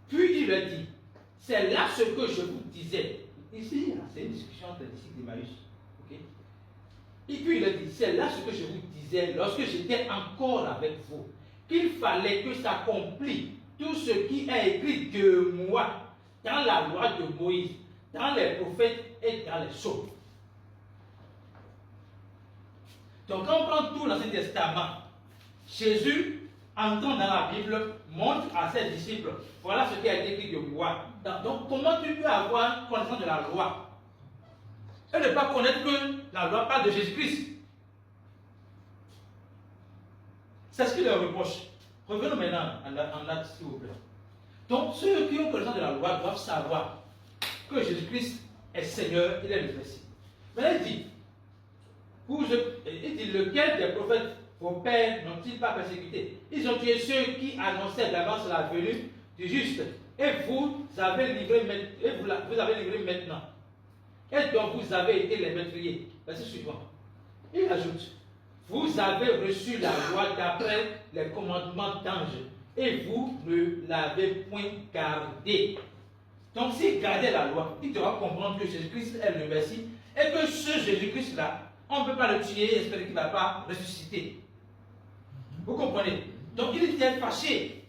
Puis il leur dit, c'est là ce que je vous disais. Ici, c'est une discussion entre les disciples d'Emmaüs. Okay? Et puis il leur dit, c'est là ce que je vous disais lorsque j'étais encore avec vous, qu'il fallait que s'accomplisse tout ce qui est écrit de moi dans la loi de Moïse, dans les prophètes et dans les psaumes. Donc quand on prend tout l'Ancien Testament, Jésus, entrant dans la Bible, montre à ses disciples, voilà ce qui a été écrit de moi. Donc comment tu peux avoir connaissance de la loi et ne pas connaître que la loi parle de Jésus-Christ? C'est ce qu'il leur reproche. Revenons maintenant en acte, s'il vous plaît. Donc ceux qui ont connaissance de la loi doivent savoir que Jésus-Christ est Seigneur, il est le Messie. Mais il dit, lequel des prophètes, vos pères, n'ont-ils pas persécuté? Ils ont tué ceux qui annonçaient d'avance la venue du juste. Et vous avez livré maintenant. Et donc vous avez été les meurtriers. Verset suivant. Il ajoute, vous avez reçu la loi d'après les commandements d'anges, et vous ne l'avez point gardée. Donc s'il gardait la loi, il devra comprendre que Jésus-Christ est le Messie, et que ce Jésus-Christ-là, on ne peut pas le tuer et espérer qu'il ne va pas ressusciter. Vous comprenez? Donc il était fâché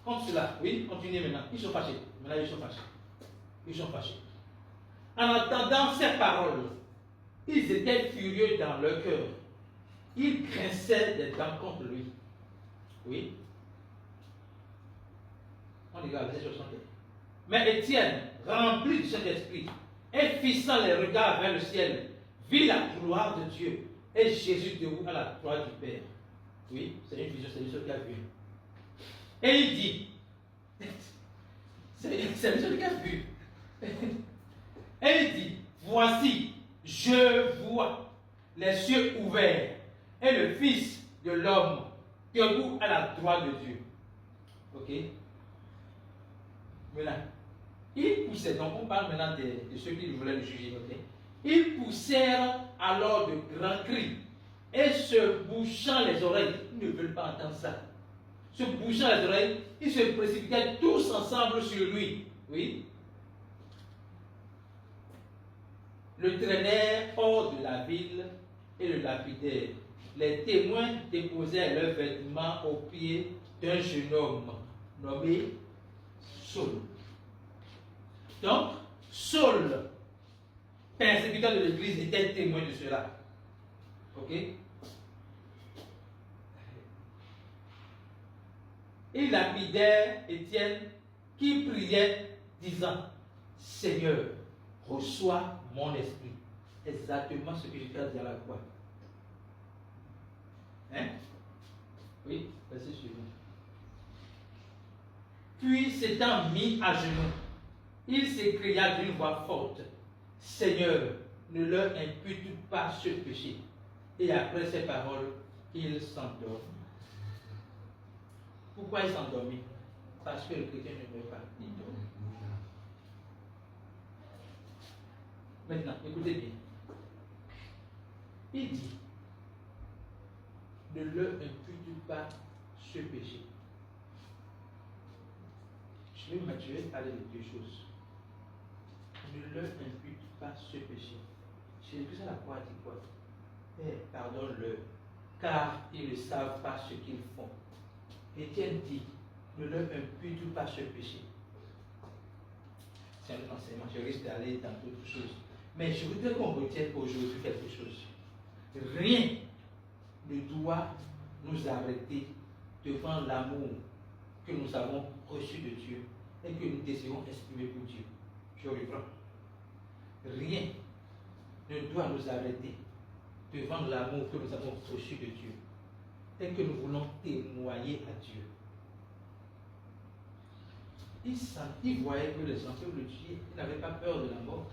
contre cela. Oui, continuez maintenant. Ils sont fâchés. Maintenant, ils sont fâchés. Ils sont fâchés. En entendant ces paroles, ils étaient furieux dans leur cœur. Ils grinçaient des dents contre lui. Oui. On regarde verset 60. Mais Étienne, rempli du Saint-Esprit, et fixant les regards vers le ciel, vit la gloire de Dieu et Jésus debout à la droite du Père. Oui, c'est une vision, c'est une chose qu'il a vue. Et il dit, c'est une chose qu'il a vue. Et il dit, voici, je vois les cieux ouverts et le Fils de l'homme debout à la droite de Dieu. Ok? Maintenant, ils poussaient, donc on parle maintenant de ceux qui voulaient le juger. Ok? Ils poussèrent alors de grands cris et se bouchant les oreilles, ils ne veulent pas entendre ça. Se bouchant les oreilles, ils se précipitaient tous ensemble sur lui. Oui? Le traînèrent hors de la ville et le lapidèrent. Les témoins déposèrent leurs vêtements aux pieds d'un jeune homme nommé Saul. Donc, Saul, persécuteur de l'Église, était témoin de cela. Ok? Ils lapidèrent Étienne qui priait, disant, Seigneur, reçois mon esprit. Exactement ce que j'ai fait à la croix. Hein? Oui, verset suivant. Puis s'étant mis à genoux, il s'écria d'une voix forte, Seigneur, ne leur impute pas ce péché. Et après ces paroles, il s'endort. Pourquoi il s'endormit? Parce que le chrétien ne meurt pas, il dort. Maintenant, écoutez bien. Il dit, ne leur impute pas ce péché. Je vais parler de deux choses. Ne leur impute pas ce péché. Jésus à la croix dit quoi? Pardonne-leur, car ils ne savent pas ce qu'ils font. Étienne dit, ne leur impute pas ce péché. C'est un enseignement, je risque d'aller dans d'autres choses. Mais je voudrais qu'on retienne aujourd'hui quelque chose. Rien ne doit nous arrêter devant l'amour que nous avons reçu de Dieu et que nous désirons exprimer pour Dieu. Je reprends. Rien ne doit nous arrêter devant l'amour que nous avons reçu de Dieu et que nous voulons témoigner à Dieu. Il voyait que les enfants le tuaient, il n'avait pas peur de la mort.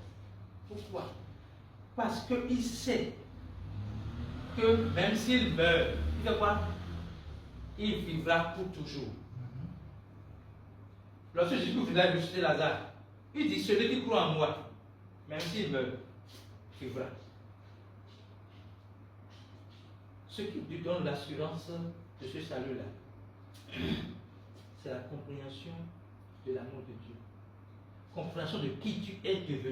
Pourquoi? Parce qu'il sait que même s'il meurt, il fait quoi? Il vivra pour toujours. Lorsque Jésus voulait ressusciter Lazare, il dit, celui qui croit en moi, même s'il meurt, vivra. Ce qui lui donne l'assurance de ce salut-là, c'est la compréhension de l'amour compréhension de qui tu es devenu.